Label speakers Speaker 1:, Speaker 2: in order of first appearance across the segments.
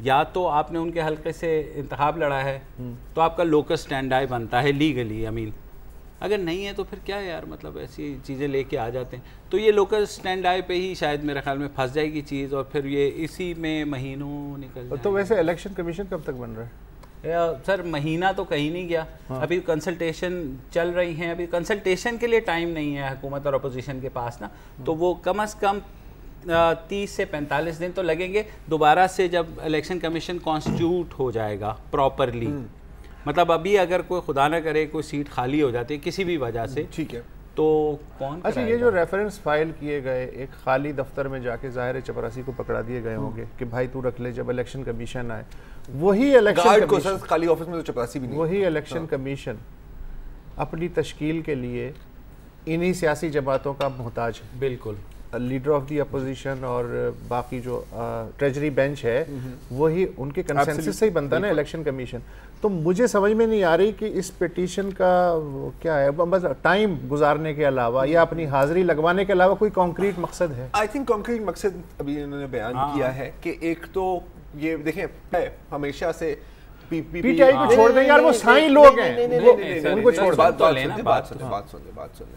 Speaker 1: یا تو آپ نے ان کے حلقے سے انتخاب لڑا ہے تو آپ کا لوکس اسٹینڈ آئی بنتا ہے لیگلی، امین اگر نہیں ہے تو پھر کیا ہے یار، مطلب ایسی چیزیں لے کے آ جاتے ہیں. تو یہ لوکل اسٹینڈ آئی پہ ہی شاید میرے خیال میں پھنس جائے گی چیز، اور پھر یہ اسی میں مہینوں نکل جائے.
Speaker 2: تو ویسے الیکشن کمیشن کب تک بن رہا ہے؟
Speaker 1: سر مہینہ تو کہیں نہیں گیا، ابھی کنسلٹیشن چل رہی ہیں. ابھی کنسلٹیشن کے لیے ٹائم نہیں ہے حکومت اور اپوزیشن کے پاس نا، تو وہ کم از کم 30 سے 45 دن تو لگیں گے دوبارہ سے جب الیکشن کمیشن کانسٹیٹیوٹ ہو جائے گا پراپرلی. مطلب ابھی اگر کوئی خدا نہ کرے کوئی سیٹ خالی ہو جاتی ہے کسی بھی وجہ سے،
Speaker 3: ٹھیک ہے،
Speaker 1: تو کون
Speaker 2: اچھا یہ جو ریفرنس فائل کیے گئے ایک خالی دفتر میں جا کے ظاہر چپراسی کو پکڑا دیے گئے ہوں گے کہ بھائی تو رکھ لے، جب الیکشن کمیشن آئے وہی الیکشن
Speaker 3: خالی آفس میں تو چپراسی بھی نہیں،
Speaker 2: وہی الیکشن کمیشن اپنی تشکیل کے لیے انہی سیاسی جماعتوں کا محتاج ہے.
Speaker 1: بالکل
Speaker 2: لیڈر آف دی اپوزیشن اور باقی جو ٹریجری بینچ ہے وہی ان کے کنسنسس سے ہی بنتا ہے نا الیکشن کمیشن. تو مجھے سمجھ میں نہیں آ رہی کہ اس پیٹیشن کا کیا ہے، بس ٹائم گزارنے کے علاوہ یا اپنی حاضری لگوانے کے علاوہ کوئی کانکریٹ مقصد ہے؟
Speaker 3: آئی تھنک کانکریٹ مقصد ابھی انہوں نے بیان کیا ہے کہ ایک تو یہ دیکھیں ہمیشہ سے پی ٹی آئی
Speaker 2: کو چھوڑ دیں یار، وہ سائیں لوگ ہیں ان کو چھوڑ
Speaker 3: بات سنیں.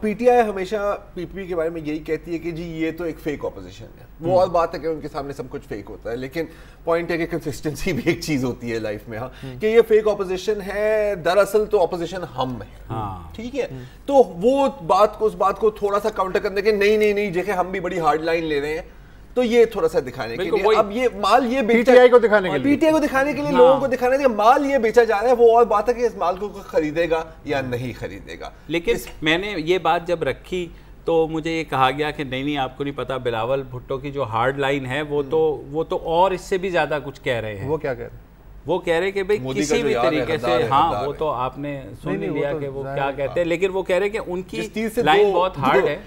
Speaker 3: پی ٹی آئی ہمیشہ پی پی پی کے بارے میں یہی کہتی ہے کہ جی یہ تو ایک فیک اپوزیشن ہے. وہ اور بات ہے کہ ان کے سامنے سب کچھ فیک ہوتا ہے، لیکن پوائنٹ ہے کہ کنسسٹنسی بھی ایک چیز ہوتی ہے لائف میں، ہاں کہ یہ فیک اپوزیشن ہے، دراصل تو اپوزیشن ہم ہے. ٹھیک ہے، تو وہ بات کو اس بات کو تھوڑا سا کاؤنٹر کرنے کے نہیں دیکھیں ہم بھی بڑی ہارڈ لائن لے رہے ہیں، تو یہ تھوڑا سا دکھانے کے لیے اب یہ مال یہ
Speaker 2: پی ٹی آئی کو دکھانے
Speaker 3: کے لیے لوگوں کو دکھانے کے مال یہ بیچا جا رہا ہے. وہ اور بات ہے کہ اس مال کو خریدے گا یا نہیں خریدے گا.
Speaker 1: لیکن میں نے یہ بات جب رکھی تو مجھے یہ کہا گیا کہ نہیں آپ کو نہیں پتا، بلاول بھٹو کی جو ہارڈ لائن ہے وہ تو اور اس سے بھی زیادہ کچھ کہہ رہے ہیں.
Speaker 2: وہ کیا کہہ رہے ہیں؟
Speaker 1: وہ کہہ رہے کہ بھئی کسی بھی طریقے سے، ہاں وہ تو آپ نے سن لیا کہ وہ کیا کہتے ہیں، لیکن وہ کہہ رہے کہ ان کی لائن بہت ہارڈ ہے.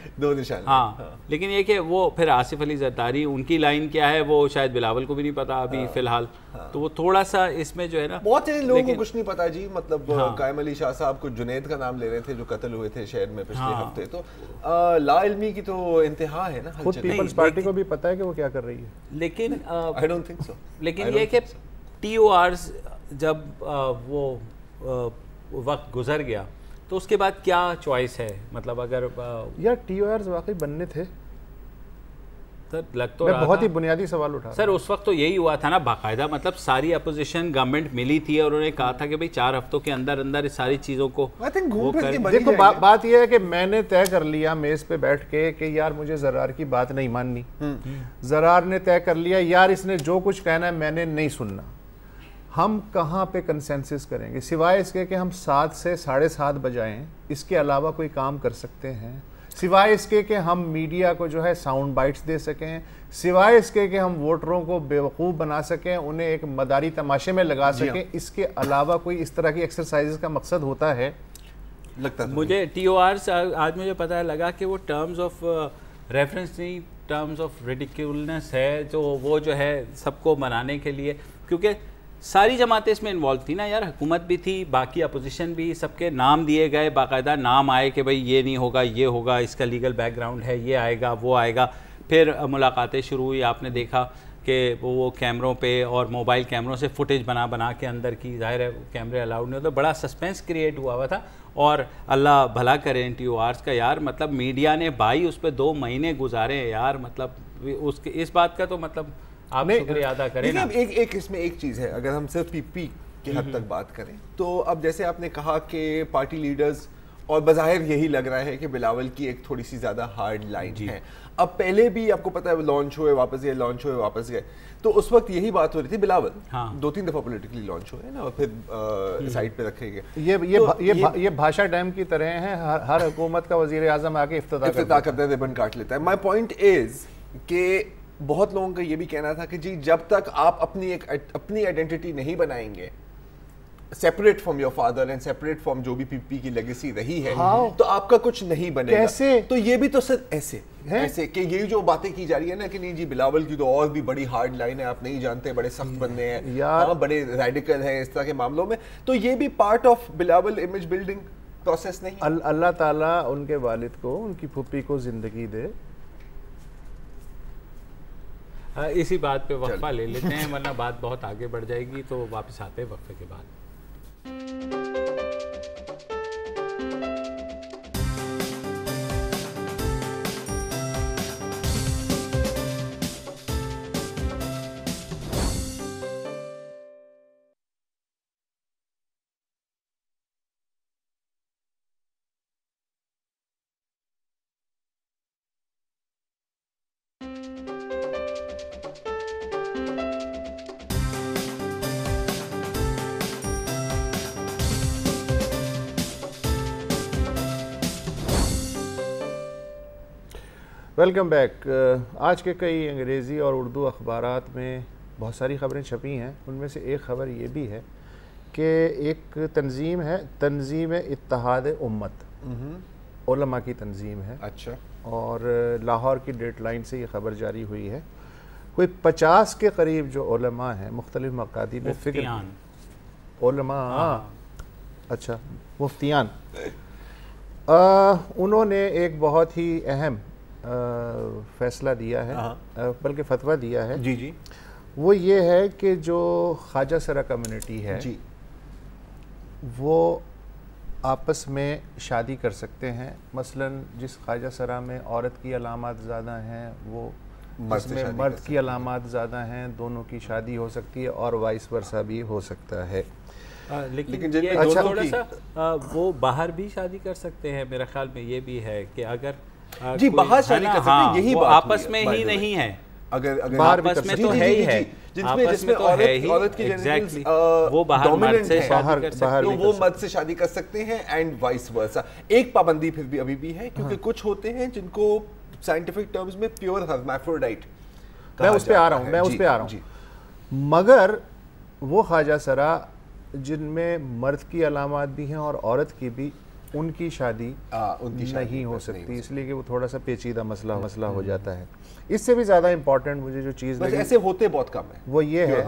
Speaker 1: ہاں لیکن یہ کہ وہ پھر آصف علی زرداری ان کی لائن کیا ہے وہ شاید بلاول کو بھی نہیں پتا ابھی فی الحال. تو وہ تھوڑا سا اس میں جو ہے نا
Speaker 3: بہت سے لوگوں کو کچھ نہیں پتا جی. مطلب قائم علی شاہ صاحب کو جنید کا نام لے رہے تھے جو قتل ہوئے تھے شہر میں پچھلے ہفتے. تو لا علمی کی تو انتہا ہے نا.
Speaker 2: خود پیپلز پارٹی کو بھی پتا ہے کہ وہ کیا کر رہی ہے،
Speaker 1: لیکن
Speaker 3: I don't think so.
Speaker 1: لیکن یہ کہ ٹی او آرز جب وہ وقت گزر گیا تو اس کے بعد کیا چوائس ہے؟ مطلب اگر
Speaker 2: یا ٹی او آرز واقعی بننے تھے؟
Speaker 1: سر لگ تو
Speaker 2: میں بہت ہی بنیادی سوال اٹھا
Speaker 1: سر اس وقت تو یہی ہوا تھا نا باقاعدہ، مطلب ساری اپوزیشن گورنمنٹ ملی تھی اور انہوں نے کہا تھا کہ بھئی 4 ہفتوں کے اندر اس ساری چیزوں کو
Speaker 2: دیکھو. بات یہ ہے کہ میں نے طے کر لیا میز پہ بیٹھ کے کہ یار مجھے زرار کی بات نہیں ماننی، زرار نے طے کر لیا یار اس نے جو کچھ کہنا ہے میں نے نہیں سننا. ہم کہاں پہ کنسنسس کریں گے سوائے اس کے کہ ہم 7 سے 7:30 بجائیں؟ اس کے علاوہ کوئی کام کر سکتے ہیں سوائے اس کے کہ ہم میڈیا کو جو ہے ساؤنڈ بائٹس دے سکیں، سوائے اس کے کہ ہم ووٹروں کو بیوقوف بنا سکیں، انہیں ایک مداری تماشے میں لگا سکیں؟ اس کے علاوہ کوئی اس طرح کی ایکسرسائزز کا مقصد ہوتا ہے؟
Speaker 3: لگتا
Speaker 1: مجھے ٹی او آرز آج مجھے پتہ لگا کہ وہ ٹرمز آف ریفرنس نہیں، ٹرمز آف ریڈیکیولنس ہے جو وہ جو ہے سب کو منانے کے لیے، کیونکہ ساری جماعتیں اس میں انوالو تھی نا یار، حکومت بھی تھی، باقی اپوزیشن بھی، سب کے نام دیے گئے، باقاعدہ نام آئے کہ بھئی یہ نہیں ہوگا یہ ہوگا، اس کا لیگل بیک گراؤنڈ ہے، یہ آئے گا وہ آئے گا. پھر ملاقاتیں شروع ہوئی، آپ نے دیکھا کہ وہ کیمروں پہ اور موبائل کیمروں سے فوٹیج بنا کے اندر کی، ظاہر ہے کیمرے الاؤڈ نہیں ہوتے، بڑا سسپینس کریٹ ہوا تھا. اور اللہ بھلا کرے ان ٹی او آرز کا یار، مطلب میڈیا نے بھائی اس پہ 2 مہینے گزارے ہیں یار، مطلب اس بات کا تو مطلب آپ شکریہ ادا کریں نا.
Speaker 3: ایک اس میں ایک چیز ہے، اگر ہم صرف پی پی کی حد تک بات کریں تو اب جیسے آپ نے کہا کہ پارٹی لیڈرز اور بظاہر یہی لگ رہا ہے کہ بلاول کی ایک تھوڑی سی زیادہ ہارڈ لائن ہے. اب پہلے بھی آپ کو پتا ہے لانچ ہوئے واپس گئے، لانچ ہوئے واپس گئے، تو اس وقت یہی بات ہو رہی تھی. بلاول 2-3 دفعہ پولیٹیکلی لانچ ہوئے نا اور پھر سائڈ پہ رکھے گئے.
Speaker 2: یہ بھاشا ڈیم کی طرح ہیں، ہر حکومت کا وزیر اعظم آ کے
Speaker 3: افتتاح کرتا ہے، ربن کاٹ لیتا ہے. مائی پوائنٹ از کہ بہت لوگوں کا یہ بھی کہنا تھا کہ جی جب تک آپ اپنی آئیڈینٹی نہیں بنائیں گے separate from your father and separate from جو بھی پی پی کی لیگیسی رہی ہے تو آپ کا کچھ نہیں بنے گا. تو یہ بھی تو سر ایسے کہ یہ جو باتیں کی جا رہی ہے نا کہ نہیں جی بلاول کی تو اور بھی بڑی ہارڈ لائن ہے، آپ نہیں جانتے، بڑے سخت بندے ہیں، بڑے ریڈیکل ہیں اس طرح کے معاملوں میں، تو یہ بھی part of Bilawal image building process نہیں.
Speaker 2: اللہ تعالیٰ ان کے والد کو، ان کی پھوپھی کو زندگی دے.
Speaker 1: اسی بات پہ وقفہ لے لیتے ہیں ورنہ بات بہت آگے بڑھ جائے گی. تو واپس آتے ہیں وقفے کے بعد.
Speaker 2: Welcome back. آج کے کئی انگریزی اور اردو اخبارات میں بہت ساری خبریں چھپی ہیں. ان میں سے ایک خبر یہ بھی ہے کہ ایک تنظیم ہے, تنظیم اتحاد امت, علماء کی تنظیم ہے.
Speaker 3: اچھا.
Speaker 2: اور لاہور کی ڈیٹ لائن سے یہ خبر جاری ہوئی ہے. کوئی 50 کے قریب جو علماء ہیں مختلف مقاصد میں فکر علماء اچھا مفتیان, انہوں نے ایک بہت ہی اہم فیصلہ دیا ہے, بلکہ فتویٰ دیا ہے.
Speaker 3: جی جی.
Speaker 2: وہ یہ ہے کہ جو خواجہ سرا کمیونٹی ہے
Speaker 3: جی
Speaker 2: وہ آپس میں شادی کر سکتے ہیں. مثلا جس خواجہ سرا میں عورت کی علامات زیادہ ہیں وہ جس میں مرد کی علامات زیادہ ہیں, دونوں کی شادی ہو سکتی ہے اور وائس ورثہ بھی ہو سکتا ہے.
Speaker 1: لیکن یہ تھوڑا سا وہ باہر بھی شادی کر سکتے ہیں. میرا خیال میں یہ بھی ہے کہ اگر
Speaker 3: جی باہر شادی کر سکتے ہیں, یہی بات
Speaker 1: آپس میں ہی نہیں ہے,
Speaker 3: اگر
Speaker 1: آپس میں تو ہے ہی ہے,
Speaker 3: جس میں عورت کی جینیٹلز
Speaker 1: وہ باہر مرد سے شادی کر سکتے ہیں,
Speaker 3: تو وہ مرد سے شادی کر سکتے ہیں اینڈ وائس ورسا. ایک پابندی پھر بھی ابھی بھی ہے کیونکہ کچھ ہوتے ہیں جن کو سائنٹیفک ٹرمز میں پیور ہرمافروڈائٹ,
Speaker 2: میں اس پہ آ رہا ہوں, مگر وہ خواجہ سرا جن میں مرد کی علامات بھی ہیں اور عورت کی بھی, ان کی شادی نہیں ہو سکتی, اس لیے کہ وہ تھوڑا سا پیچیدہ مسئلہ ہو جاتا ہے. اس سے بھی زیادہ امپورٹنٹ مجھے جو چیز لگی
Speaker 3: ایسے ہوتے بہت کم ہے
Speaker 2: وہ یہ ہے,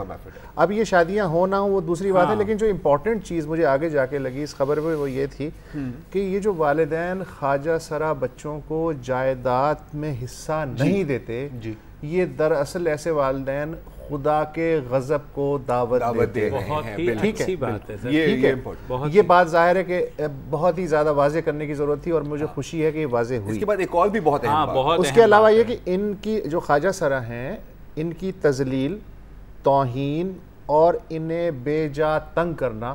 Speaker 2: اب یہ شادیاں ہو نہ ہو وہ دوسری بات ہے, لیکن جو امپورٹنٹ چیز مجھے آگے جا کے لگی اس خبر میں وہ یہ تھی کہ یہ جو والدین خواجہ سرا بچوں کو جائیداد میں حصہ نہیں دیتے, یہ دراصل ایسے والدین خدا کے غضب کو دعوت دیتے ہیں.
Speaker 1: بہت ہی اچھی بات ہے سر,
Speaker 2: یہ بات ظاہر ہے کہ بہت ہی زیادہ واضح کرنے کی ضرورت تھی اور مجھے خوشی ہے کہ یہ واضح ہوئی.
Speaker 3: اس کے بعد ایک اور بھی بہت اہم بات,
Speaker 2: اس کے علاوہ یہ کہ ان کی جو خواجہ سرا ہیں ان کی تذلیل, توہین اور انہیں بے جا تنگ کرنا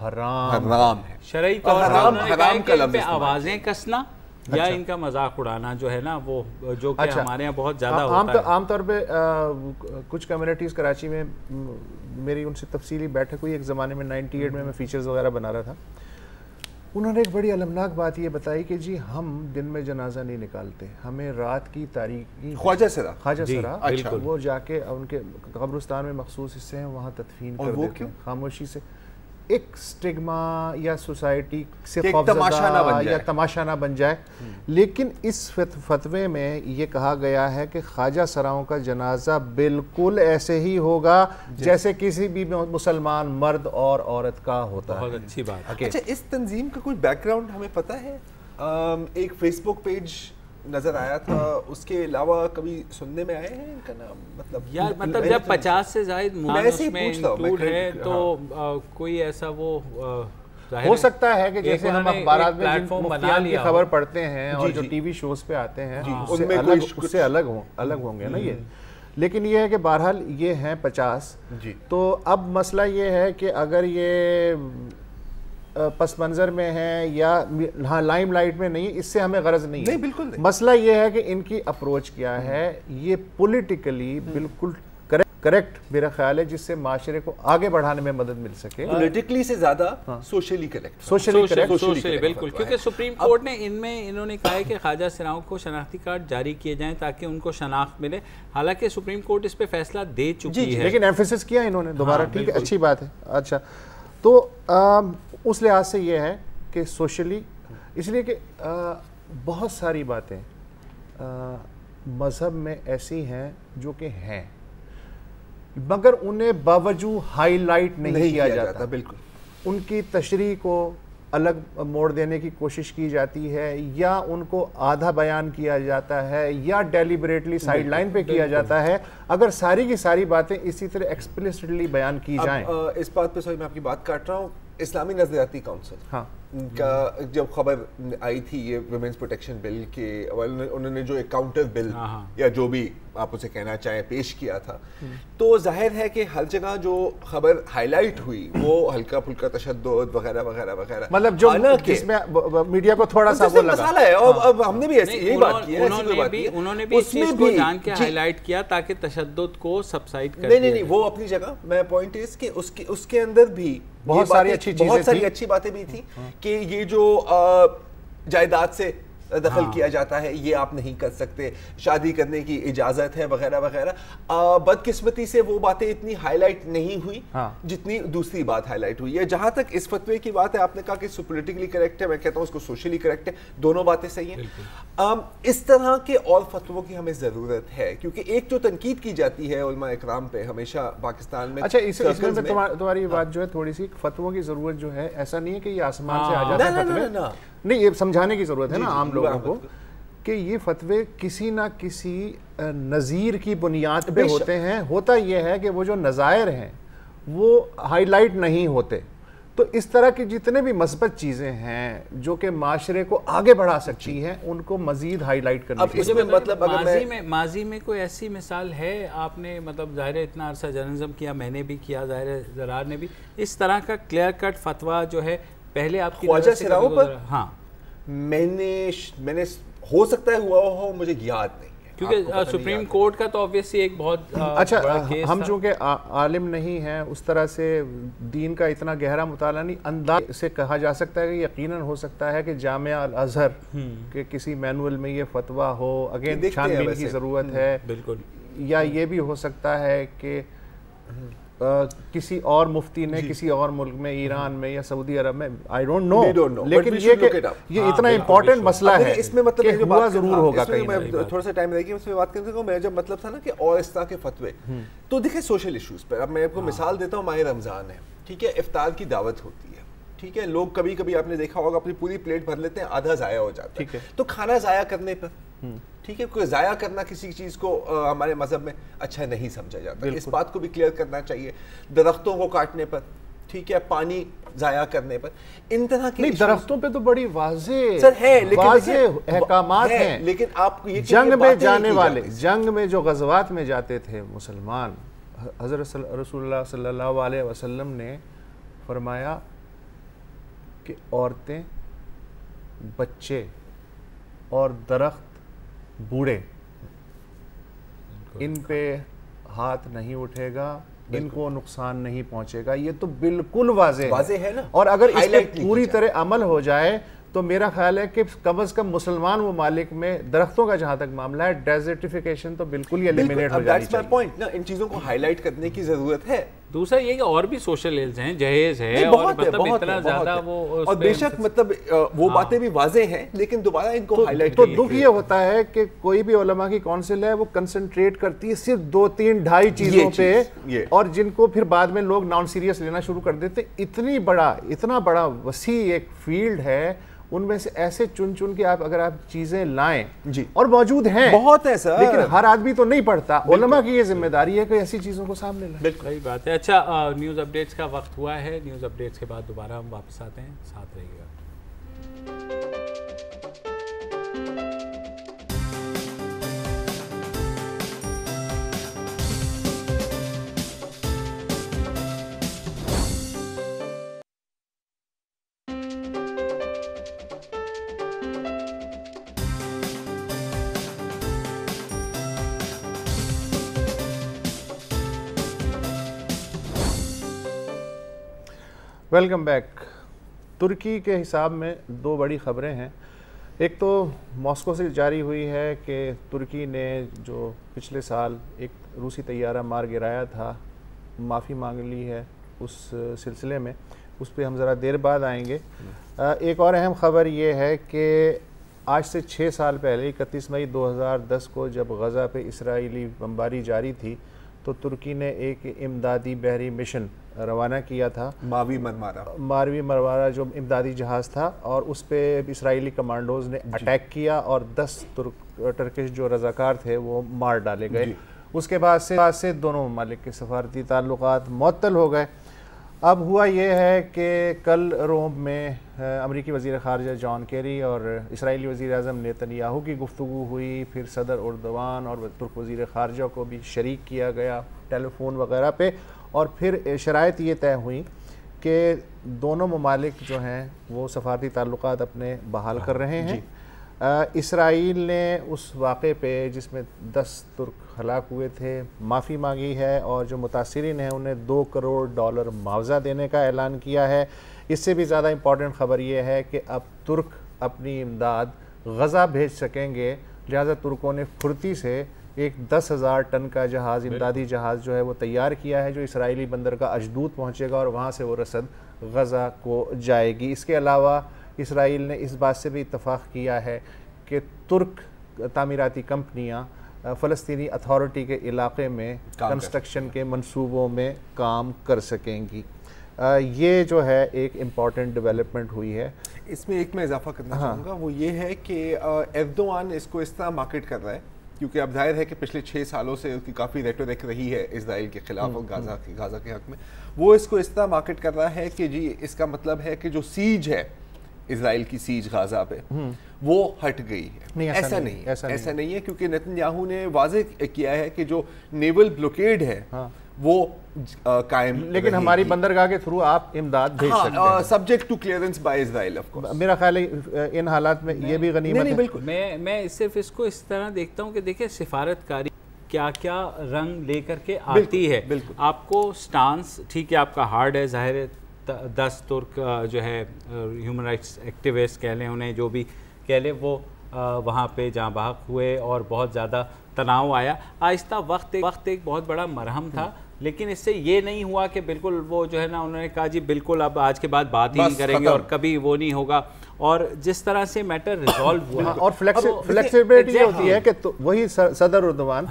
Speaker 2: حرام
Speaker 3: ہے.
Speaker 1: شرعی طور پر آوازیں کسنا یا ان کا مذاق اڑانا جو ہے نا وہ جو کہ ہمارے یہاں بہت زیادہ ہوتا ہے.
Speaker 2: عام طور پہ کچھ کمیونٹیز کراچی میں میری ان سے تفصیلی بیٹھک ہوئی ایک زمانے میں 98 میں فیچرز وغیرہ بنا رہا تھا. انہوں نے ایک بڑی المناک بات یہ بتائی کہ جی ہم دن میں جنازہ نہیں نکالتے, ہمیں رات کی تاریکی
Speaker 3: خواجہ سرا
Speaker 2: وہ جا کے ان کے قبرستان میں مخصوص حصے ہیں وہاں تدفین کر دیتے ہیں خاموشی سے. ایک سٹگما یا سوسائٹی سے خوفزدہ یا تماشا نہ بن جائے. لیکن اس فتوے میں یہ کہا گیا ہے کہ خواجہ سراؤں کا جنازہ بالکل ایسے ہی ہوگا جیسے کسی بھی مسلمان مرد اور عورت کا ہوتا ہے.
Speaker 1: بہت اچھی بات.
Speaker 3: اچھا, اس تنظیم کا کوئی بیک گراؤنڈ ہمیں پتہ ہے؟ ایک فیس بک پیج نظر آیا تھا, اس کے علاوہ کبھی سننے میں آئے ہیں ان کا نام؟
Speaker 1: مطلب جب 50 سے زائد اس میں انکلوڈ ہے تو کوئی ایسا وہ
Speaker 2: ہو سکتا ہے کہ جیسے ہم اخبارات میں جن مفتیان کی خبر پڑھتے ہیں اور جو ٹی وی شوز پہ آتے ہیں اس سے الگ ہوں گے نا یہ. لیکن یہ ہے کہ بہرحال یہ ہیں 50. تو اب مسئلہ یہ ہے کہ اگر یہ پس منظر میں ہیں یا ہاں لائم لائٹ میں نہیں, اس سے ہمیں غرض نہیں ہے.
Speaker 3: بالکل نہیں.
Speaker 2: مسئلہ یہ ہے کہ ان کی اپروچ کیا ہے, یہ پولیٹیکلی بالکل کریکٹ میرا خیال ہے جس سے معاشرے کو آگے بڑھانے میں مدد مل سکے.
Speaker 3: پولیٹیکلی سے زیادہ سوشلی کریکٹ.
Speaker 1: سوشلی بالکل, کیونکہ سپریم کورٹ نے انہوں نے کہا ہے کہ خواجہ سراؤں کو شناختی کارڈ جاری کیے جائیں تاکہ ان کو شناخت ملے. حالانکہ سپریم کورٹ اس پہ فیصلہ دے چکی ہے,
Speaker 2: لیکن ایمفیسس کیا انہوں نے دوبارہ. ٹھیک ہے, اچھی بات ہے. اچھا, تو اس لحاظ سے یہ ہے کہ سوشلی, اس لیے کہ بہت ساری باتیں مذہب میں ایسی ہیں جو کہ ہیں مگر انہیں باوجود ہائی لائٹ نہیں کیا جاتا.
Speaker 3: بالکل.
Speaker 2: ان کی تشریح کو الگ موڑ دینے کی کوشش کی جاتی ہے یا ان کو آدھا بیان کیا جاتا ہے یا ڈیلیبریٹلی سائیڈ لائن پہ کیا جاتا ہے؟ اگر ساری کی ساری باتیں اسی طرح ایکسپلیسٹلی بیان کی جائیں.
Speaker 3: اس بات پہ میں آپ کی بات کاٹ رہا ہوں. اسلامی نظریاتی کونسل کا جب خبر آئی تھی یہ ویمنس پروٹیکشن بل کے، انہوں نے جو ایک کاؤنٹر بل یا جو بھی آپ اسے کہنا چاہیں پیش کیا تھا، تو ظاہر ہے کہ ہر جگہ جو خبر ہائی لائٹ ہوئی وہ ہلکا پھلکا تشدد وغیرہ وغیرہ وغیرہ،
Speaker 2: مطلب جو جس میں میڈیا کو تھوڑا سا وہ لگا
Speaker 3: مسئلہ ہے. اور اب ہم نے بھی یہی بات کی ہے،
Speaker 1: انہوں نے بھی اس چیز کو جان کے ہائی لائٹ کیا تاکہ تشدد کو سبسائڈ کر دیا.
Speaker 3: نہیں وہ اپنی جگہ. میں پوائنٹ اس کہ اس کے اندر بھی
Speaker 2: بہت ساری اچھی
Speaker 3: باتیں بھی تھیں کہ یہ جو جائیداد سے دخل کیا جاتا ہے یہ آپ نہیں کر سکتے، شادی کرنے کی اجازت ہے وغیرہ وغیرہ. بدقسمتی سے وہ باتیں اتنی ہائی لائٹ نہیں ہوئی جتنی دوسری بات ہائی لائٹ ہوئی ہے. جہاں تک اس فتوے کی بات ہے، آپ نے کہا کہ اس کو پولیٹیکلی کریکٹ ہے، میں کہتا ہوں اس کو سوشلی کریکٹ ہے. دونوں باتیں صحیح ہیں. اس طرح کے اور فتووں کی ہمیں ضرورت ہے، کیونکہ ایک جو تنقید کی جاتی ہے علماء اکرام پہ ہمیشہ پاکستان میں.
Speaker 2: اچھا اس میں تمہاری بات جو ہے تھوڑی سی فتووں کی ضرورت جو ہے، ایسا نہیں ہے کہ یہ آسمان سے آ جاتا ہے فتوے. نہیں، یہ سمجھانے کی ضرورت ہے نا عام لوگوں کو کہ یہ فتوے کسی نہ کسی نظیر کی بنیاد پہ ہوتے ہیں. ہوتا یہ ہے کہ وہ جو نظائر ہیں وہ ہائی لائٹ نہیں ہوتے. تو اس طرح کی جتنے بھی مثبت چیزیں ہیں جو کہ معاشرے کو آگے بڑھا سکتی ہیں ان کو مزید ہائی لائٹ کرنا چاہیے.
Speaker 1: مطلب ماضی میں کوئی ایسی مثال ہے؟ آپ نے مطلب ظاہر ہے اتنا عرصہ جرنلزم کیا، میں نے بھی کیا، ظاہر ہے زرار نے بھی، اس طرح کا کلیئر کٹ فتویٰ جو ہے پہلے آپ کی
Speaker 3: خواجہ سراؤں پر میں نے ہو سکتا ہے ہوا ہو، مجھے یاد نہیں ہے
Speaker 1: کیونکہ سپریم کورٹ کا تو آبویسلی ایک بہت
Speaker 2: اچھا. ہم چونکہ عالم نہیں ہیں اس طرح سے دین کا اتنا گہرا مطالعہ نہیں، انداز سے کہا جا سکتا ہے کہ یقیناً ہو سکتا ہے کہ جامعہ الازہر کے کسی مینول میں یہ فتویٰ ہو. اگین چھان بین کی ضرورت ہے. بالکل. یا یہ بھی ہو سکتا ہے کہ کسی اور مفتی نے کسی اور ملک میں، ایران میں یا سعودی عرب میں، I don't know، لیکن یہ اتنا امپورٹنٹ مسئلہ ہے
Speaker 3: اس میں مطلب
Speaker 2: کہ ہوا ضرور ہوگا.
Speaker 3: تھوڑا سا ٹائم رہے گی اس میں بات کرنے کا. میں جب مطلب تھا نا کہ اور اس طرح کے فتوے، تو دیکھیں سوشل ایشوز پر اب میں آپ کو مثال دیتا ہوں. ماہ رمضان ہے، ٹھیک ہے، افطار کی دعوت ہوتی ہے، ٹھیک ہے، لوگ کبھی کبھی آپ نے دیکھا ہوگا اپنی پوری پلیٹ بھر لیتے ہیں، آدھا ضائع ہو جاتا ہے. تو کھانا ضائع کرنے پر، ٹھیک ہے، کوئی ضائع کرنا کسی چیز کو ہمارے مذہب میں اچھا نہیں سمجھا جاتا. اس بات کو بھی کلیئر کرنا چاہیے. درختوں کو کاٹنے پر، ٹھیک ہے، پانی ضائع کرنے پر، ان طرح کی
Speaker 2: درختوں پہ تو بڑی واضح
Speaker 3: احکامات ہیں. لیکن آپ کو
Speaker 2: جنگ میں جانے والے، جنگ میں جو غزوات میں جاتے تھے مسلمان، حضرت رسول اللہ صلی اللہ علیہ وسلم نے فرمایا کہ عورتیں، بچے اور درخت بوڑھے، ان پہ ہاتھ نہیں اٹھے گا، ان کو نقصان نہیں پہنچے گا. یہ تو بالکل واضح ہے نا. اور اگر اس پہ پوری طرح عمل ہو جائے تو میرا خیال ہے کہ کم از کم مسلمان ممالک میں درختوں کا جہاں تک معاملہ ہے، ڈیزرٹیفیکیشن تو بالکل ہی ایلیمینیٹ ہو جانی چاہیے.
Speaker 3: ان چیزوں کو ہائی لائٹ کرنے کی ضرورت ہے.
Speaker 1: دوسرا یہ کہ اور بھی سوشل ایلز ہیں، جہیز ہے، اور مطلب اتنا زیادہ وہ،
Speaker 3: اور بے شک مطلب وہ باتیں بھی واضح ہیں، لیکن دوبارہ ان کو ہائی لائٹ.
Speaker 2: تو دکھ یہ ہوتا ہے کہ کوئی بھی علماء کی کونسل ہے وہ کنسنٹریٹ کرتی ہے صرف 2-3-2.5 چیزوں پہ، اور جن کو پھر بعد میں لوگ نان سیریس لینا شروع کر دیتے. اتنا بڑا وسیع ایک فیلڈ ہے، ان میں سے ایسے چن کے اگر آپ چیزیں لائیں، اور موجود ہیں
Speaker 3: بہت ہے سر،
Speaker 2: لیکن ہر آدمی تو نہیں پڑھتا. علماء کی یہ ذمہ داری ہے کہ ایسی چیزوں کو سامنے لائیں.
Speaker 1: بالکل صحیح بات ہے. اچھا، نیوز اپڈیٹس کا وقت ہوا ہے. نیوز اپڈیٹس کے بعد دوبارہ ہم واپس آتے ہیں، ساتھ رہیے گا.
Speaker 2: Welcome back. ترکی کے حساب میں 2 بڑی خبریں ہیں. ایک تو ماسکو سے جاری ہوئی ہے کہ ترکی نے جو پچھلے سال ایک روسی طیارہ مار گرایا تھا، معافی مانگ لی ہے اس سلسلے میں. اس پہ ہم ذرا دیر بعد آئیں گے. ایک اور اہم خبر یہ ہے کہ آج سے 6 سال پہلے 31 مئی 2010 کو جب غزہ پہ اسرائیلی بمباری جاری تھی تو ترکی نے ایک امدادی بحری مشن روانہ کیا تھا،
Speaker 3: ماوی
Speaker 2: مرمارا جو امدادی جہاز تھا، اور اس پہ اسرائیلی کمانڈوز نے اٹیک کیا اور 10 ٹرکش جو رضاکار تھے وہ مار ڈالے گئے۔ اس کے بعد سے دونوں ممالک کے سفارتی تعلقات معطل ہو گئے۔ اب ہوا یہ ہے کہ کل روم میں امریکی وزیر خارجہ جان کیری اور اسرائیلی وزیر اعظم نیتن یاہو کی گفتگو ہوئی، پھر صدر اردوان اور ترک وزیر خارجہ کو بھی شریک کیا گیا ٹیلی فون وغیرہ پہ، اور پھر شرائط یہ طے ہوئی کہ دونوں ممالک جو ہیں وہ سفارتی تعلقات اپنے بحال کر رہے ہیں۔ اسرائیل نے اس واقعے پہ جس میں 10 ترک ہلاک ہوئے تھے معافی مانگی ہے، اور جو متاثرین ہیں انہیں $2 کروڑ معاوضہ دینے کا اعلان کیا ہے۔ اس سے بھی زیادہ امپورٹنٹ خبر یہ ہے کہ اب ترک اپنی امداد غزہ بھیج سکیں گے، لہٰذا ترکوں نے پھرتی سے ایک 10,000 ٹن کا جہاز، امدادی جہاز جو ہے وہ تیار کیا ہے، جو اسرائیلی بندر کا اشدود پہنچے گا اور وہاں سے وہ رسد غزہ کو جائے گی۔ اس کے علاوہ اسرائیل نے اس بات سے بھی اتفاق کیا ہے کہ ترک تعمیراتی کمپنیاں فلسطینی اتھارٹی کے علاقے میں کنسٹرکشن کے منصوبوں میں کام کر سکیں گی۔ یہ جو ہے ایک امپورٹنٹ ڈیولپمنٹ ہوئی ہے۔
Speaker 3: اس میں ایک میں اضافہ کرنا چاہوں گا، وہ یہ ہے کہ ایردوان اس کو اس طرح مارکیٹ کر رہا ہے، کیونکہ اب ظاہر ہے کہ پچھلے 6 سالوں سے اس کی کافی ریٹورک رہی ہے اسرائیل کے خلاف اور غازہ کے حق میں، وہ اس کو اس طرح مارکیٹ کر رہا ہے کہ جی اس کا مطلب ہے کہ جو سیج ہے اسرائیل کی سیج غازہ پہ وہ ہٹ گئی ہے۔ ایسا نہیں ہے، کیونکہ نیتن یاہو نے واضح کیا ہے کہ جو نیول بلوکیڈ ہے وہ قائم،
Speaker 2: لیکن ہماری بندرگاہ کے تھرو آپ امداد بھیج سکتے ہیں
Speaker 3: subject to clearance by Israel of course.
Speaker 2: میرا خیال ہے ان حالات میں یہ بھی غنیمت ہے۔
Speaker 3: بالکل،
Speaker 1: میں صرف اس کو اس طرح دیکھتا ہوں کہ دیکھیں سفارتکاری کیا کیا رنگ لے کر کے آتی ہے۔ آپ کو سٹانس ٹھیک ہے، آپ کا ہارڈ ہے، ظاہر ہے 10 ترک جو ہے ہیومن رائٹس ایکٹیوسٹ کہہ لیں انہیں، جو بھی کہہ لیں، وہ وہاں پہ جاں بحق ہوئے اور بہت زیادہ تناؤ آیا۔ آہستہ وقت ایک بہت بڑا مرہم تھا، لیکن اس سے یہ نہیں ہوا کہ بالکل وہ جو ہے نا انہوں نے کہا جی بالکل اب آج کے بعد بات ہی نہیں کریں گے اور کبھی وہ نہیں ہوگا، اور جس طرح سے میٹر ریزالو ہوا
Speaker 2: اور فلیکسیبلٹی یہ ہوتی ہے کہ وہی صدر اردوان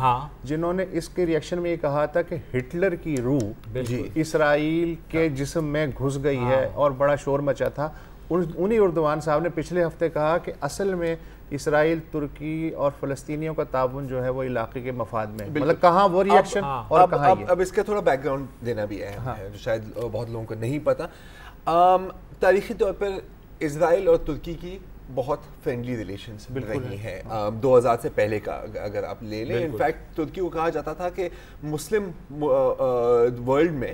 Speaker 2: جنہوں نے اس کے ریئیکشن میں یہ کہا تھا کہ ہٹلر کی روح اسرائیل کے جسم میں گھس گئی ہے اور بڑا شور مچا تھا، انہی اردوان صاحب نے پچھلے ہفتے کہا کہ اصل میں اسرائیل، ترکی اور فلسطینیوں کا تعاون جو ہے وہ علاقے کے مفاد میں، مطلب کہاں وہ ریئیکشن اور کہاں یہ۔
Speaker 3: اب اس کا تھوڑا بیک گراؤنڈ دینا بھی اہم ہے جو شاید بہت لوگوں کو نہیں پتا۔ تاریخی طور پر اسرائیل اور ترکی کی بہت فرینڈلی ریلیشنز رہی ہیں 2000 سے پہلے کا اگر آپ لے لیں۔ انفیکٹ ترکی کو کہا جاتا تھا کہ مسلم ورلڈ میں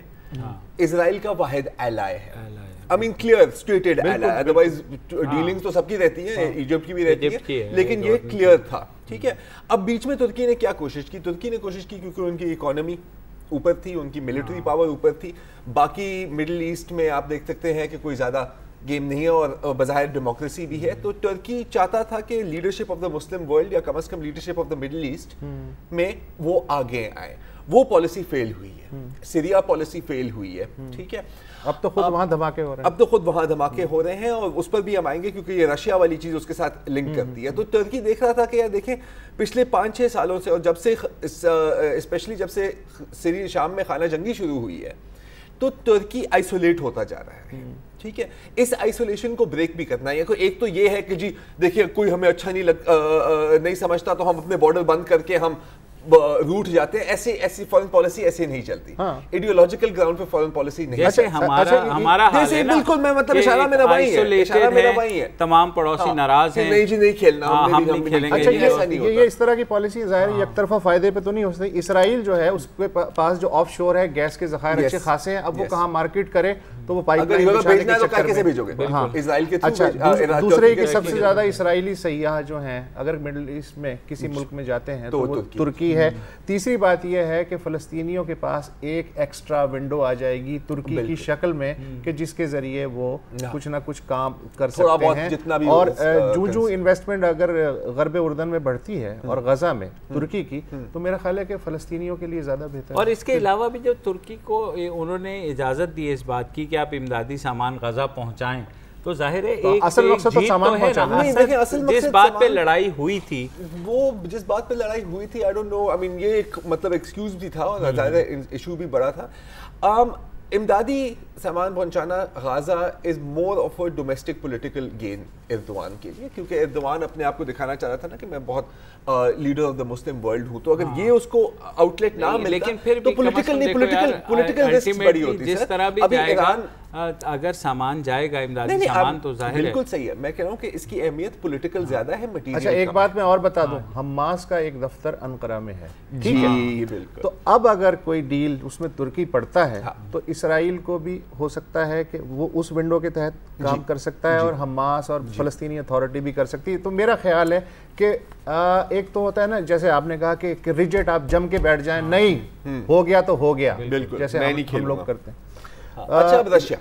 Speaker 3: اسرائیل کا واحد ایلائی ہے، I mean clear stated ally, otherwise dealings تو سب کی رہتی ہیں، ایجپٹ کی بھی رہتی ہے، لیکن یہ کلیئر تھا، ٹھیک ہے۔ اب بیچ میں ترکی نے کیا کوشش کی؟ ترکی نے کوشش کی کیونکہ ان کی اکانومی اوپر تھی، ان کی ملٹری پاور اوپر تھی، باقی مڈل ایسٹ میں آپ دیکھ سکتے ہیں کہ کوئی زیادہ گیم نہیں ہے اور بظاہر ڈیموکریسی بھی ہے، تو ترکی چاہتا تھا کہ leadership of the Muslim world یا کم از کم leadership of the Middle East میں وہ آگے آئے۔ وہ پالیسی فیل ہوئی ہے، سیریا پالیسی فیل ہوئی ہے، ٹھیک ہے۔
Speaker 2: اب تو خود وہاں دھماکے ہو رہے ہیں، اور اس پر بھی ہم آئیں گے کیونکہ یہ رشیا والی چیز اس کے ساتھ لنک کرتی ہے۔ تو ترکی دیکھ رہا تھا کہ یار دیکھیں پچھلے 5-6 سالوں سے، اور جب سے اسپیشلی جب سے سیریا شام میں خانہ جنگی شروع ہوئی ہے، تو ترکی آئسولیٹ ہوتا جا رہا ہے، ٹھیک ہے۔ اس آئسولیشن کو بریک بھی کرنا ہے۔ ایک تو یہ ہے کہ جی دیکھیے کوئی ہمیں اچھا نہیں سمجھتا تو ہم اپنے بارڈر بند کر کے ہم روٹ جاتے ہیں، ایسی فورن پالیسی ایسے نہیں چلتی، ایڈیولوجیکل گراؤنڈ پہ فورن پالیسی نہیں۔
Speaker 1: جیسے ہمارا حال ہے نا،
Speaker 3: بالکل میں مطلب اشارہ میرا وہی ہے،
Speaker 1: تمام پڑوسی ناراض ہیں،
Speaker 3: نہیں جی نہیں کھیلنا،
Speaker 1: ہم نہیں کھیلیں گے۔
Speaker 2: یہ اس طرح کی پالیسی ظاہر یک طرفہ فائدے پہ تو نہیں ہو سکتی۔ اسرائیل جو ہے اس کے پاس جو آف شور ہے گیس کے ذخائر اچھے خاصے ہیں، اب وہ کہاں مارکیٹ کرے تو وہ پائپ لائن بچھانے کے چکر میں۔ اچھا، دوسرے کہ سب سے زیادہ اسرائیلی سیاح جو ہیں اگر مڈل ایسٹ میں کسی ملک میں جاتے ہیں تو وہ ترکی ہے۔ تیسری بات یہ ہے کہ فلسطینیوں کے پاس ایک ایکسٹرا ونڈو آ جائے گی ترکی کی شکل میں کہ جس کے ذریعے وہ کچھ نہ کچھ کام کر سکتے ہیں، اور جو انویسٹمنٹ اگر غرب اردن میں بڑھتی ہے اور غزہ میں ترکی کی، تو میرا خیال ہے کہ فلسطینیوں کے لیے زیادہ بہتر ہے۔
Speaker 1: اور اس کے علاوہ بھی جو ترکی کو انہوں نے اجازت دی ہے اس بات کی کہ آپ امدادی سامان غزہ پہنچائیں، تو ظاہر ہے
Speaker 2: اصل مقصد تو سامان پہنچانا
Speaker 3: نہیں، دیکھیں اصل مقصد
Speaker 1: جس بات پہ لڑائی ہوئی تھی،
Speaker 3: وہ جس بات پہ لڑائی ہوئی تھی آئی ڈونٹ نو، آئی مین یہ ایک مطلب ایکسکیوز بھی تھا اور ظاہر ایشو بھی بڑا تھا. امدادی سامان پہنچانا غازہ از more of a domestic political gain Erdogan کے لیے، کیونکہ ایردوان اپنے آپ کو دکھانا چاہ رہا تھا نا کہ میں بہت leader of the Muslim world ہوں. تو اگر یہ اس کو آؤٹ لیٹ نہ ملتا تو پولیٹیکل نہیں، پولیٹیکل رسک بڑی ہوتی.
Speaker 1: جس طرح بھی جائے گا اگر سامان جائے گا امدادی سامان تو ظاہر ہے
Speaker 3: بالکل صحیح ہے. میں کہہ رہا ہوں کہ اس کی اہمیت پولیٹیکل زیادہ ہے مٹیریل.
Speaker 2: اچھا ایک بات میں اور بتا دوں، حماس کا ایک دفتر انقرہ میں ہے، ٹھیک ہے،
Speaker 3: بالکل.
Speaker 2: تو اب اگر کوئی ڈیل اس میں ترکی پڑتا ہے تو اسرائیل کو بھی ہو سکتا ہے کہ وہ اس ونڈو کے تحت کام کر سکتا ہے اور حماس اور فلسطینی اتھارٹی بھی کر سکتی ہے. تو میرا خیال ہے کہ ایک تو ہوتا ہے نا جیسے آپ نے کہا کہ ریجیٹ آپ جم کے بیٹھ جائیں، نہیں ہو گیا تو ہو گیا، جیسے ہم لوگ کرتے ہیں.
Speaker 3: اچھا اب رشیا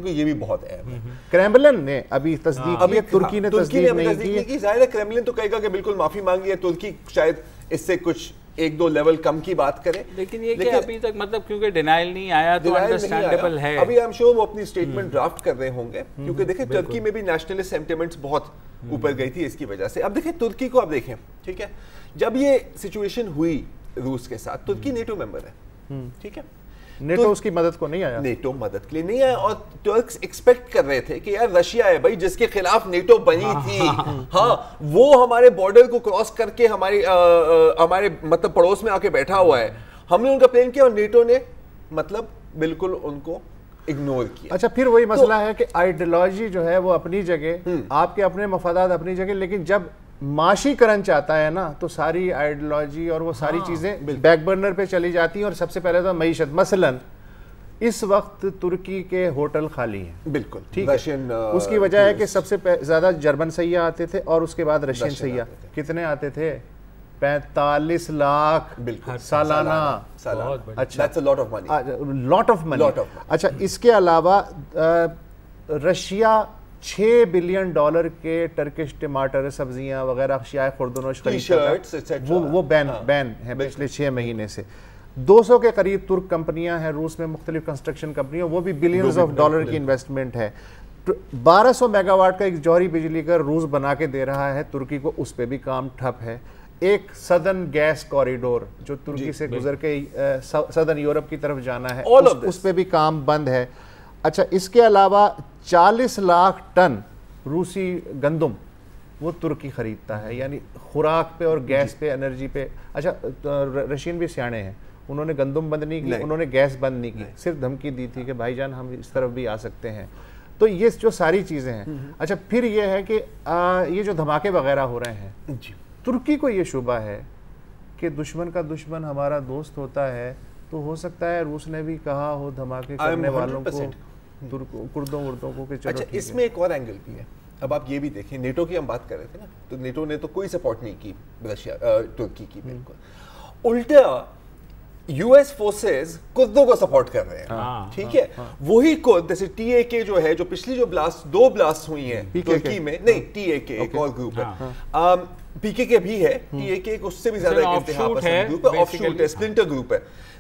Speaker 3: یہ بھی بہت اہم ہے.
Speaker 2: کریملن نے ابھی تصدیق کی، ترکی نے تصدیق نہیں کی.
Speaker 3: ظاہر ہے کریملن تو کہے گا کہ بالکل معافی مانگی ہے، ترکی شاید اس سے کچھ ایک دو لیول کم کی بات کرے،
Speaker 1: لیکن یہ کہ ابھی تک مطلب کیونکہ ڈینائل نہیں آیا تو انڈرسٹینڈیبل ہے.
Speaker 3: ابھی I'm sure وہ اپنی اسٹیٹمنٹ ڈرافٹ کر رہے ہوں گے، کیونکہ دیکھیں ترکی میں بھی نیشنلسٹ سینٹیمنٹس بہت اوپر گئی تھی اس کی وجہ سے. اب دیکھیں ترکی کو، اب دیکھیں ٹھیک ہے، جب یہ سچویشن ہوئی روس کے ساتھ، ترکی نیٹو ممبر ہے، ٹھیک ہے،
Speaker 2: نیٹو اس کی مدد کو نہیں آیا،
Speaker 3: نیٹو مدد کے لیے نہیں آیا. اور ٹرکس ایکسپیکٹ کر رہے تھے کہ یار رشیا ہے بھائی جس کے خلاف نیٹو بنی تھی، ہاں وہ ہمارے بارڈر کو کراس کر کے ہمارے مطلب پڑوس میں آ کے بیٹھا ہوا ہے. ہم نے ان کا پلان کیا اور نیٹو نے مطلب بالکل ان کو اگنور کیا.
Speaker 2: اچھا پھر وہی مسئلہ ہے کہ آئیڈیالوجی جو ہے وہ اپنی جگہ، آپ کے اپنے مفادات اپنی جگہ، لیکن جب معاشی کرنچ آتا ہے نا تو ساری آئیڈیالوجی اور وہ ساری چیزیں بیک برنر پہ چلی جاتی ہیں. اور سب سے پہلے تو معیشت، مثلا اس وقت ترکی کے ہوٹل خالی ہیں،
Speaker 3: بالکل
Speaker 2: ٹھیک ہے، اس کی وجہ ہے کہ سب سے زیادہ جرمن سیاح آتے تھے اور اس کے بعد رشین سیاح. کتنے آتے تھے؟ 45 لاکھ سالانہ. اچھا لاٹ آف منی. اچھا اس کے علاوہ رشیا $6 بلین کے ٹرکش ٹماٹر، سبزیاں وغیرہ اشیاء خوردونوش خریدتا ہے، وہ بین ہے پچھلے 6 مہینے سے. 200 کے قریب ترک کمپنیاں ہیں روس میں، مختلف کنسٹرکشن کمپنیاں، وہ بھی بلینز آف ڈالر کی انویسٹمنٹ ہے. 1200 میگا واٹ کا ایک جوہری بجلی کا روس بنا کے دے رہا ہے ترکی کو، اس پہ بھی کام ٹھپ ہے. ایک سدرن گیس کوریڈور جو ترکی سے گزر کے سدرن یورپ کی طرف جانا ہے، اس پہ بھی کام بند ہے. اچھا اس کے علاوہ 40 لاکھ ٹن روسی گندم وہ ترکی خریدتا ہے، یعنی خوراک پہ اور گیس پہ، انرجی پہ. اچھا رشین بھی سیانے ہیں، انہوں نے گندم بند نہیں کی، انہوں نے گیس بند نہیں کی، صرف دھمکی دی تھی کہ بھائی جان ہم اس طرف بھی آ سکتے ہیں. تو یہ جو ساری چیزیں ہیں. اچھا پھر یہ ہے کہ یہ جو دھماکے وغیرہ ہو رہے ہیں، ترکی کو یہ شبہ ہے کہ دشمن کا دشمن ہمارا دوست ہوتا ہے، تو ہو سکتا ہے روس نے بھی کہا ہو دھماکے کرنے والوں کو، کردوں وردوں کو کہ چلو.
Speaker 3: اچھا اس میں ایک اور اینگل بھی ہے. اب آپ یہ بھی دیکھیں، نیٹو کی ہم بات کر رہے تھے نا، تو نیٹو نے تو کوئی سپورٹ نہیں کی ترکی کی، بالکل الٹا یو ایس فورسز کردوں کو سپورٹ کر رہے ہیں، ٹھیک ہے. وہی کرد جیسے ٹی اے کے جو ہے، جو پچھلی جو دو بلاسٹ ہوئی ہیں ترکی میں، نہیں ٹی اے کے ایک اور گروپ ہے، پی کے بھی ہے، ٹی اے کے اس سے بھی زیادہ انتہا پسند گروپ ہے، آف شوٹ ہے، سپلنٹر گروپ ہے،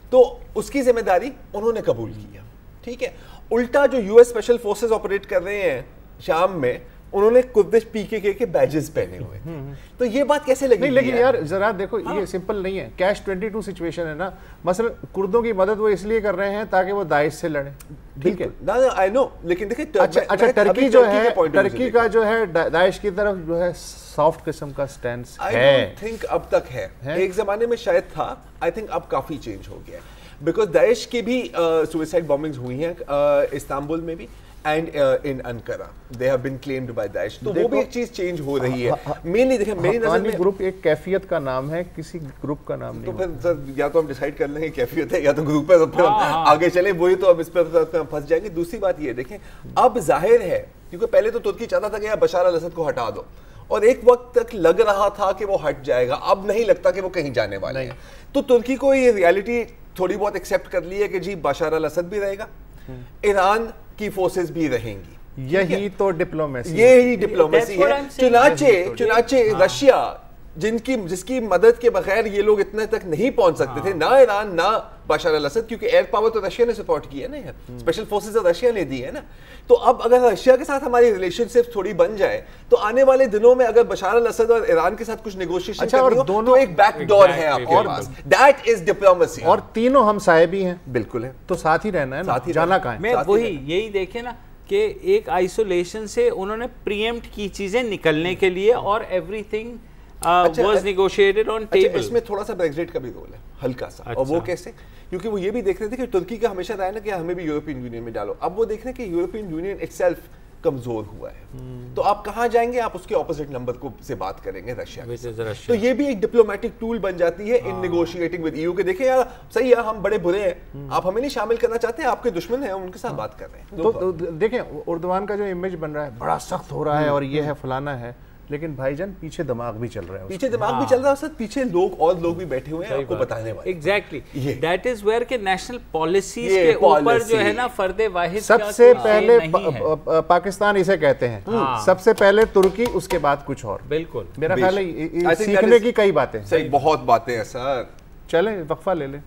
Speaker 3: تو اس کی ذمہ داری انہوں نے قبول کیا، ٹھیک ہے. الٹا جو U S special forces operate کر رہے ہیں شام میں، انہوں نے کردش پی کے بیجز پہنے ہوئے. تو یہ بات کیسے لگی؟
Speaker 2: نہیں لیکن یار ذرا دیکھو یہ سمپل نہیں ہے، کیش 22 سچویشن ہے نا. مثلا کردوں کی مدد وہ اس لیے کر رہے ہیں تاکہ وہ داعش سے لڑیں، ٹھیک ہے.
Speaker 3: آئی نو، لیکن دیکھیں
Speaker 2: اچھا ٹرکی جو ہے، ٹرکی کا جو ہے داعش کی طرف جو ہے سافٹ قسم کا سٹینس ہے.
Speaker 3: I don't think اب تک ہے، ایک زمانے میں شاید تھا، آئی تھنک اب کافی چینج ہو گیا ہے. بیکاز داعش کی بھی سوئسائڈ بامبنگز ہوئی ہیں استنبول میں بھی، and in Ankara they have been claimed by داعش. تو وہ بھی ایک چیز چینج ہو رہی ہے. مینلی دیکھیں میری نظر میں
Speaker 2: گروپ ایک کیفیت کا نام ہے، کسی گروپ کا نام نہیں.
Speaker 3: تو پھر سر یا تو ہم ڈیسائیڈ کر لیں گے کیفیت ہے یا تو گروپ ہے، تو پھر ہم آگے چلیں، وہی تو اب اس پہ پھنس جائیں گے. دوسری بات یہ دیکھیں، اب ظاہر ہے کیونکہ پہلے تو ترکی چاہتا تھا کہ بشار الاسد کو ہٹا دو، اور ایک وقت تک لگ رہا تھا کہ وہ ہٹ جائے گا، اب نہیں لگتا کہ وہ کہیں جانے والے ہیں. تو ترکی کو یہ ریالٹی تھوڑی بہت ایکسیپٹ کر لی ہے کہ جی بشار الاسد بھی رہے گا، ایران کی فورسز بھی رہیں گی.
Speaker 2: یہی تو ڈپلومیسی،
Speaker 3: یہی ڈپلومیسی ہے. چنانچہ رشیا جس کی مدد کے بغیر یہ لوگ اتنے تک نہیں پہنچ سکتے تھے, نہ ایران نہ بشار الاسد, کیونکہ ایئر پاور تو رشیا نے سپورٹ کی ہے نا, اسپیشل فورسز رشیا نے دی ہے نا. تو اب اگر رشیا کے ساتھ ہماری ریلیشن شپ تھوڑی بن جائے تو آنے والے دنوں میں اگر بشار الاسد اور ایران کے ساتھ کچھ نیگوشیشن کرنی ہو تو ایک بیک ڈور ہے آپ کے پاس. That is diplomacy.
Speaker 2: اور تینوں ہم سائے بھی ہیں,
Speaker 3: بالکل ہے,
Speaker 2: تو ساتھ ہی رہنا ہے نا, جانا کہاں ہے.
Speaker 1: میں وہی یہی دیکھیں نا کہ ایک آئسولیشن سے انہوں نے پریمپٹ کی چیزیں نکلنے کے لیے, اور every thing was negotiated on table.
Speaker 3: اس میں تھوڑا سا بریگزٹ کا بھی رول ہے, ہلکا سا. اور وہ کیسے؟ کیونکہ وہ یہ بھی دیکھ رہے تھے کہ ترکی کا ہمیشہ رہا ہے نا کہ ہمیں بھی یورپین یونین میں ڈالو. اب وہ دیکھ رہے ہیں کہ یورپین یونین اٹ سیلف کمزور ہوا ہے, تو آپ کہاں جائیں گے؟ آپ اس کے اپوزٹ نمبر کو سے بات کریں گے, رشیا. تو یہ بھی ایک ڈپلومیٹک ٹول بن جاتی ہے ان نیگوشیٹنگ ود ایو, کہ دیکھیں یار صحیح ہے ہم بڑے برے ہیں, آپ ہمیں نہیں شامل کرنا چاہتے, آپ کے دشمن ہیں, ان کے ساتھ بات کر رہے ہیں.
Speaker 2: تو دیکھیں اردوان کا جو امیج بن رہا ہے بڑا سخت ہو رہا ہے اور یہ ہے فلانا ہے, لیکن بھائی جان پیچھے دماغ بھی چل رہا ہے,
Speaker 3: پیچھے دماغ بھی چل رہا ہے, سر پیچھے لوگ اور لوگ بھی بیٹھے ہوئے ہیں آپ کو بتانے والے.
Speaker 1: ایگزیکٹلی دیٹ از ویئر کہ نیشنل پالیسیز کے اوپر جو ہے نا فرد واحد
Speaker 2: سب سے پہلے پاکستان اسے کہتے ہیں, سب سے پہلے ترکی, اس کے بعد کچھ اور.
Speaker 1: بالکل
Speaker 2: میرا خیال ہے سیکھنے کی کئی باتیں,
Speaker 3: صحیح بہت باتیں ہیں سر.
Speaker 2: چلیں وقفہ لے لیں.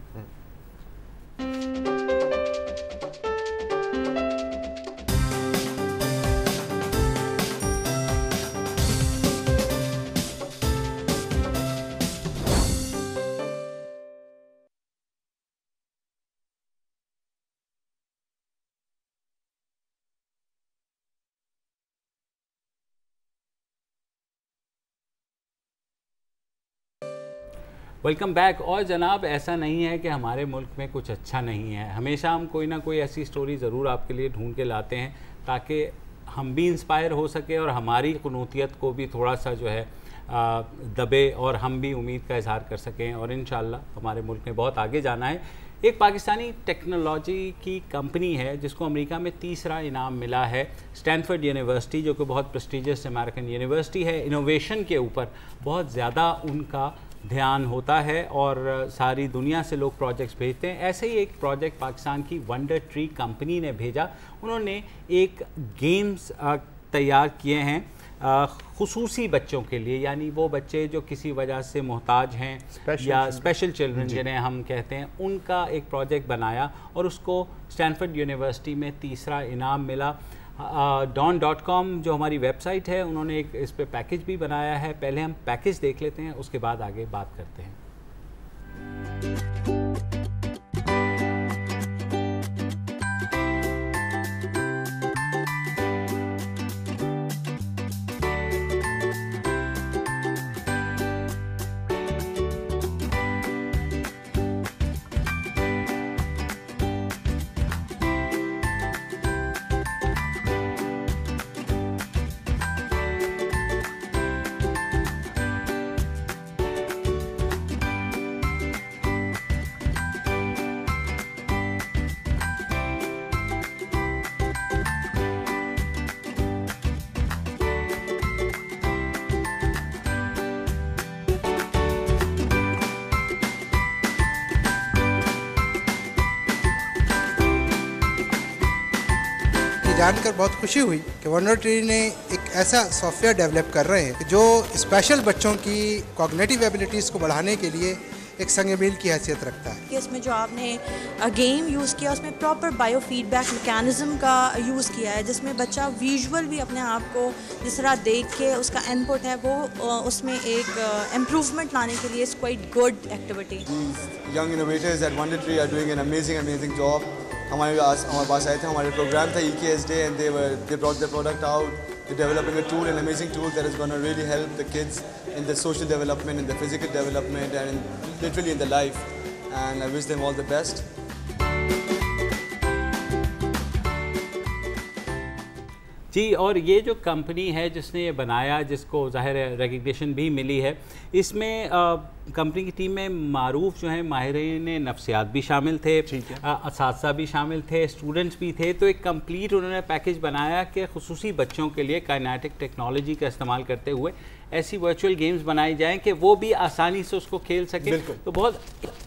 Speaker 1: Welcome back. اور جناب ایسا نہیں ہے کہ ہمارے ملک میں کچھ اچھا نہیں ہے, ہمیشہ ہم کوئی نہ کوئی ایسی سٹوری ضرور آپ کے لیے ڈھونڈ کے لاتے ہیں تاکہ ہم بھی انسپائر ہو سکے اور ہماری قنوتیت کو بھی تھوڑا سا جو ہے دبے اور ہم بھی امید کا اظہار کر سکیں, اور انشاءاللہ ہمارے ملک میں بہت آگے جانا ہے. ایک پاکستانی ٹیکنالوجی کی کمپنی ہے جس کو امریکہ میں 3را انعام ملا ہے, اسٹینفورڈ یونیورسٹی, جو کہ بہت پریسٹیجس امریکن یونیورسٹی ہے. انوویشن کے اوپر بہت زیادہ ان کا دھیان ہوتا ہے اور ساری دنیا سے لوگ پروجیکٹس بھیجتے ہیں. ایسے ہی ایک پروجیکٹ پاکستان کی ونڈر ٹری کمپنی نے بھیجا. انہوں نے ایک گیمز تیار کیے ہیں خصوصی بچوں کے لیے, یعنی وہ بچے جو کسی وجہ سے محتاج ہیں یا اسپیشل چلڈرن جنہیں ہم کہتے ہیں, ان کا ایک پروجیکٹ بنایا اور اس کو اسٹینفورڈ یونیورسٹی میں 3را انعام ملا. don.com جو ہماری ویب سائٹ ہے, انہوں نے ایک اس پہ پیکج بھی بنایا ہے. پہلے ہم پیکج دیکھ لیتے ہیں, اس کے بعد آگے بات کرتے ہیں.
Speaker 4: جان کر بہت خوشی ہوئی کہ ونڈر ٹری نے ایک ایسا سافٹ ویئر ڈیولپ کر رہے ہیں جو اسپیشل بچوں کی کوگنیٹیو ایبلٹیز کو بڑھانے کے لیے ایک سنگ میل کی حیثیت رکھتا ہے.
Speaker 5: اس میں جو آپ نے گیم یوز کیا اس میں proper biofeedback mechanism کا یوز کیا ہے, جس میں بچہ ویژول بھی اپنے آپ کو جس طرح دیکھ کے اس کا ان پٹ ہے وہ اس میں ایک امپروومنٹ لانے کے لیے quite good activity.
Speaker 6: Young innovators at Wonder Tree are doing an amazing job. ہمارے پاس آئے تھے, ہمارے پروگرام تھا EKS Day, and they brought their product out. They're developing a tool, an amazing tool that is going to really help the kids in their social development, in their physical development, and literally in their life. And I wish them all the best.
Speaker 1: جی, اور یہ جو company ہے جس نے یہ بنایا, جس کو ظاہر ریکگنیشن بھی ملی ہے, اس میں کمپنی کی ٹیم میں معروف جو ہیں ماہرین نفسیات بھی شامل تھے, اساتذہ بھی شامل تھے, اسٹوڈنٹس بھی تھے. تو ایک کمپلیٹ انہوں نے پیکج بنایا کہ خصوصی بچوں کے لیے کائنیٹک ٹیکنالوجی کا استعمال کرتے ہوئے ایسی ورچوئل گیمز بنائی جائیں کہ وہ بھی آسانی سے اس کو کھیل سکیں. تو بہت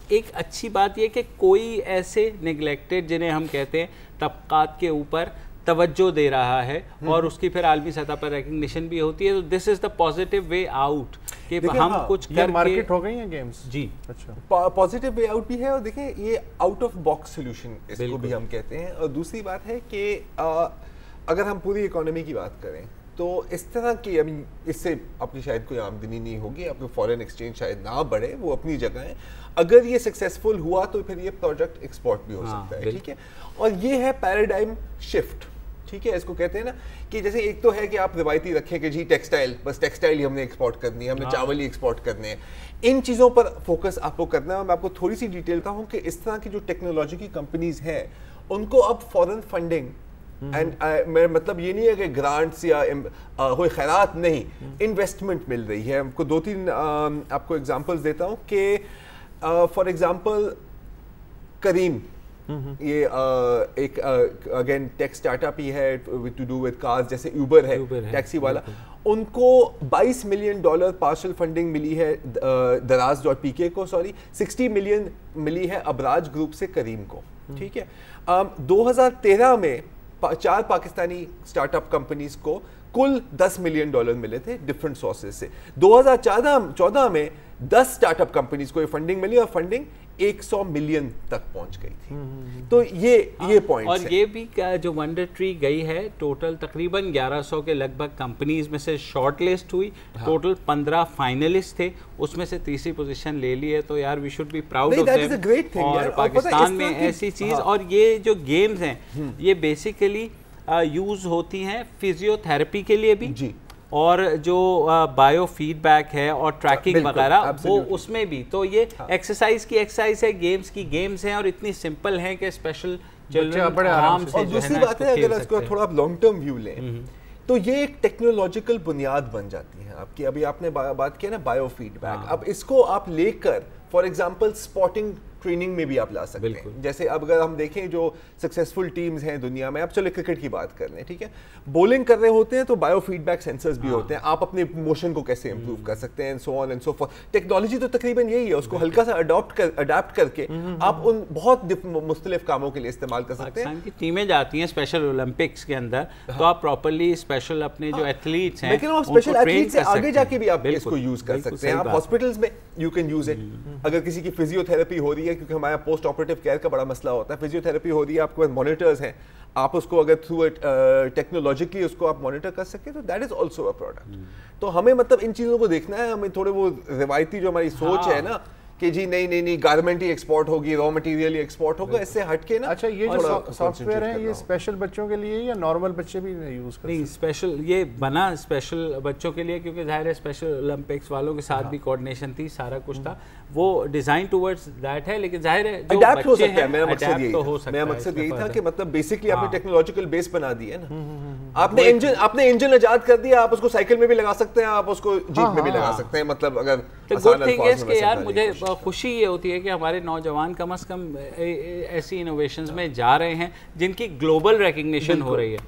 Speaker 1: ایک اچھی بات یہ کہ کوئی ایسے نگلیکٹڈ جنہیں ہم کہتے ہیں طبقات کے اوپر توجہ دے رہا ہے اور اس کی پھر عالمی سطح پر ریکگنیشن بھی ہوتی ہے. تو دس از دا پازیٹیو وے آؤٹ. کہ ہم کچھ
Speaker 2: یہ مارکیٹ ہو گئی ہیں گیمز.
Speaker 1: جی
Speaker 2: اچھا
Speaker 3: پازیٹیو وے آؤٹ بھی ہے, اور دیکھیں یہ آؤٹ آف باکس سولوشن اس کو بھی ہم کہتے ہیں. اور دوسری بات ہے کہ اگر ہم پوری اکانومی کی بات کریں تو اس طرح کی ابھی اس سے اپنی شاید کوئی آمدنی نہیں ہوگی, آپ کو فارن ایکسچینج شاید نہ بڑھے, وہ اپنی جگہ ہے. اگر یہ سکسیزفل ہوا تو پھر یہ پروجیکٹ ایکسپورٹ بھی ہو سکتا ہے, ٹھیک ہے. اور یہ ہے پیراڈائم شفٹ, ٹھیک ہے. اس کو کہتے ہیں نا کہ جیسے ایک تو ہے کہ آپ روایتی رکھیں کہ جی ٹیکسٹائل, بس ٹیکسٹائل ہی ہم نے ایکسپورٹ کرنی ہے, ہم نے چاول ہی ایکسپورٹ کرنے ہیں. ان چیزوں پر فوکس آپ کو کرنا ہے. اور میں آپ کو تھوڑی سی ڈیٹیل دیتا ہوں کہ اس طرح کی جو ٹیکنالوجی کی کمپنیز ہیں ان کو اب فورن فنڈنگ, اینڈ میرا مطلب یہ نہیں ہے کہ گرانٹس یا کوئی خیرات نہیں, انویسٹمنٹ مل رہی ہے. کو 2-3 آپ کو ایگزامپلس دیتا ہوں کہ فار ایگزامپل کریم, یہ ایک اگین ٹیک اسٹارٹ اپ ہی ہے ٹو ڈو وتھ کارز, جیسے اوبر ہے ٹیکسی والا. ان کو $22 ملین پارشل فنڈنگ ملی ہے دراز.pk کو, 60 ملین ملی ہے ابراج گروپ سے کریم کو, ٹھیک ہے. 2013 میں 4 پاکستانی اسٹارٹ اپ کمپنیز کو کل $10 ملین ملے تھے ڈفرنٹ سورسز سے. 2014 میں 10 اسٹارٹ اپ کمپنیز کو یہ فنڈنگ ملی, اور فنڈنگ 100 ملین تک پہنچ گئی تھی. تو یہ پوائنٹ.
Speaker 1: اور یہ بھی جو ونڈر ٹری گئی ہے ٹوٹل تقریباً 1100 کے لگ بھگ کمپنیز میں سے شارٹ لسٹ ہوئی, ٹوٹل 15 فائنلسٹ تھے, اس میں سے تیسری پوزیشن لے لی ہے. تو یار we should be proud of them. اور پاکستان میں ایسی چیز, اور یہ جو گیمز ہیں یہ بیسیکلی یوز ہوتی ہیں فزیو تھراپی کے لیے بھی, اور جو بایو فیڈ بیک ہے اور ٹریکنگ وغیرہ وہ اس میں بھی. تو یہ ایکسرسائز کی ایکسرسائز ہے, گیمز کی گیمز ہیں, اور اتنی سمپل ہیں کہ اسپیشل چلڈرن آرام سے.
Speaker 3: اور دوسری بات ہے اگر اس کو تھوڑا لانگ ٹرم ویو لیں تو یہ ایک ٹیکنالوجیکل بنیاد بن جاتی ہے آپ کی. ابھی آپ نے بات کی نا بایو فیڈ بیک, اب اس کو آپ لے کر فار ایگزامپل اسپاٹنگ ٹریننگ میں بھی آپ لا سکتے ہیں. جیسے اب اگر ہم دیکھیں جو سکسیزفل ٹیمز ہیں دنیا میں, اب چلو کرکٹ کی بات کر لیں, ٹھیک ہے, بولنگ کر رہے ہوتے ہیں تو بایو فیڈ بیک سینسرز بھی ہوتے ہیں, آپ اپنے موشن کو کیسے امپروو کر سکتے ہیں, so on and so forth. Technology تو تقریباً یہی ہے, اس کو ہلکا سا اڈاپٹ کر کے آپ ان بہت مختلف کاموں کے لیے استعمال کر سکتے ہیں.
Speaker 1: پاکستان کی ٹیمیں جاتی ہیں اسپیشل اولمپکس کے اندر, تو آپ پراپرلی اسپیشل اپنے جو ایتھلیٹس ہیں,
Speaker 3: لیکن آپ اسپیشل ایتھلیٹ سے آگے جا کے بھی آپ اس کو یوز کر سکتے ہیں. آپ ہاسپٹلز میں یو کین یوز اٹ. اگر کسی کی فزیو تھراپی ہو رہی ہے, کیونکہ ہمارا پوسٹ آپریٹو کیئر کا بڑا مسئلہ ہوتا ہے, فزیو تھراپی ہو رہی ہے, آپ کے پاس مانیٹرز ہیں, آپ اس کو اگر تھرو ٹیکنالوجیکلی اس کو آپ مانیٹر کر سکیں تو that is also a product. تو ہمیں مطلب ان چیزوں کو دیکھنا ہے. ہمیں تھوڑے وہ روایتی جو ہماری سوچ ہے نا کہ جی نہیں گارمنٹ ہی ایکسپورٹ ہوگی, را مٹیریل ہی ایکسپورٹ ہوگا, اس سے ہٹ کے نا.
Speaker 2: اچھا یہ جو سافٹ ویئر ہے یہ اسپیشل بچوں کے لیے یا نارمل بچے بھی یوز کرتے ہیں؟
Speaker 1: نہیں, اسپیشل یہ بنا اسپیشل بچوں کے لیے, کیونکہ ظاہر ہے اسپیشل اولمپکس والوں کے ساتھ بھی کوآرڈینیشن تھی, سارا کچھ تھا, وہ ڈیزائن ٹورڈز دیٹ ہے. لیکن ظاہر ہے جو
Speaker 3: اڈیپٹ ہو سکتا ہے.
Speaker 1: میرا
Speaker 3: مقصد یہی تھا کہ مطلب بیسکلی آپ نے ٹیکنالوجیکل بیس بنا دی ہے نا. آپ نے انجن ایجاد کر دیا, آپ اس کو سائیکل میں بھی لگا سکتے ہیں, آپ اس کو جیپ میں بھی لگا سکتے ہیں. مطلب اگر
Speaker 1: گڈ تھنگ ہے کہ یار مجھے خوشی یہ ہوتی ہے کہ ہمارے نوجوان کم از کم ایسی انوویشنز میں جا رہے ہیں جن کی گلوبل ریکگنیشن ہو رہی ہے.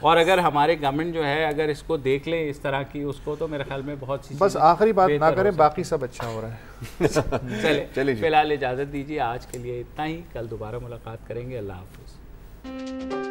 Speaker 1: اور اگر ہمارے گورنمنٹ جو ہے اگر اس کو دیکھ لیں اس طرح کی, اس کو تو میرے خیال میں بہت سی.
Speaker 2: بس آخری بات نہ کریں, باقی سب اچھا ہو رہا ہے.
Speaker 1: چلے فی الحال اجازت دیجیے, آج کے لیے اتنا ہی. کل دوبارہ ملاقات کریں گے. اللہ حافظ.